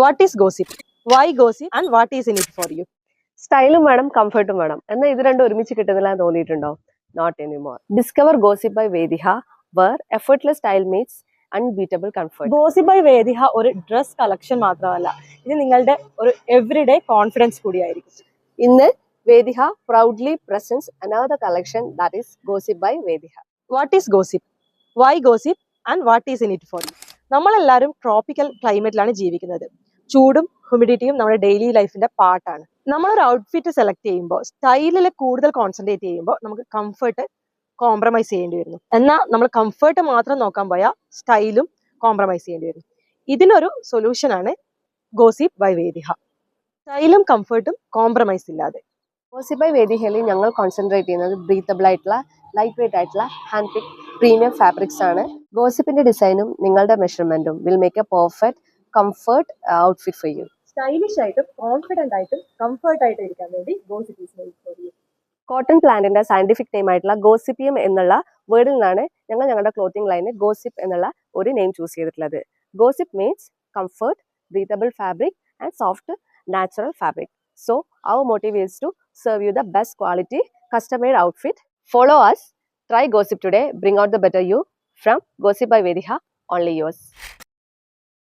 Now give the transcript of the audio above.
What is gossip? Why gossip and what is in it for you? സ്റ്റൈലും വേണം കംഫർട്ടും വേണം എന്നാൽ ഇത് രണ്ടും ഒരുമിച്ച് കിട്ടുന്നില്ല എന്ന് തോന്നിയിട്ടുണ്ടോ? Not anymore. Discover Gossip by Vediha where effortless style meets unbeatable comfort. Gossip by Vediha ഒരു ഡ്രസ് കളക്ഷൻ മാത്രമല്ല, ഇത് നിങ്ങളുടെ ഒരു എവറിഡേ കോൺഫിഡൻസ് കൂടിയായിരിക്കും. ഇന്ന് Vediha proudly presents another collection that is Gossip by Vediha. What is Gossip? Why Gossip and what is in it for you? നമ്മളെല്ലാവരും tropical ക്ലൈമറ്റിലാണ് ജീവിക്കുന്നത്. ചൂടും ഹ്യൂമിഡിറ്റിയും നമ്മുടെ ഡെയിലി ലൈഫിന്റെ പാർട്ടാണ്. നമ്മളൊരു ഔട്ട്ഫിറ്റ് സെലക്ട് ചെയ്യുമ്പോൾ സ്റ്റൈലിൽ കൂടുതൽ കോൺസെൻട്രേറ്റ് ചെയ്യുമ്പോൾ നമുക്ക് കംഫർട്ട് കോംപ്രമൈസ് ചെയ്യേണ്ടി വരുന്നു. എന്നാൽ നമ്മൾ കംഫർട്ട് മാത്രം നോക്കാൻ പോയാൽ സ്റ്റൈലും കോംപ്രമൈസ് ചെയ്യേണ്ടി വരും. ഇതിനൊരു സൊല്യൂഷനാണ് ഗോസിപ്പ് ബൈ വേദിഹ. സ്റ്റൈലും കംഫർട്ടും കോംപ്രമൈസ് ഇല്ലാതെ. ഗോസിപ്പ് ബൈ വേദിഹയിൽ ഞങ്ങൾ കോൺസെൻട്രേറ്റ് ചെയ്യുന്നത് ബ്രീത്തബിൾ ആയിട്ടുള്ള ലൈറ്റ് വെയിറ്റ് ആയിട്ടുള്ള ഹാൻഡ് പിക്ക് പ്രീമിയം ഫാബ്രിക്സ് ആണ്. ഗോസിപ്പിന്റെ ഡിസൈനും നിങ്ങളുടെ മെഷർമെന്റും will make a perfect comfort outfit for you. Stylish ആയിട്ടും കോൺഫിഡന്റ് ആയിട്ടും കംഫർട്ട് ആയിട്ടും ഇരിക്കാൻ വേണ്ടി Gossip is made for you. Cotton പ്ലാന്റിന്റെ സയന്റിഫിക് നെയിം ആയിട്ടുള്ള ഗോസിപ്പിയം എന്നുള്ള വേർഡിൽ നിന്നാണ് ഞങ്ങൾ ഞങ്ങളുടെ ക്ലോത്തിങ് ലൈന് ഗോസിപ്പ് എന്നുള്ള ഒരു നെയിം ചൂസ് ചെയ്തിട്ടുള്ളത്. Gossip means comfort, breathable fabric and soft natural fabric. So our motive is to serve you the best quality custom-made outfit. Follow us, try Gossip today, bring out the better you. From Gossip by Vediha, only yours.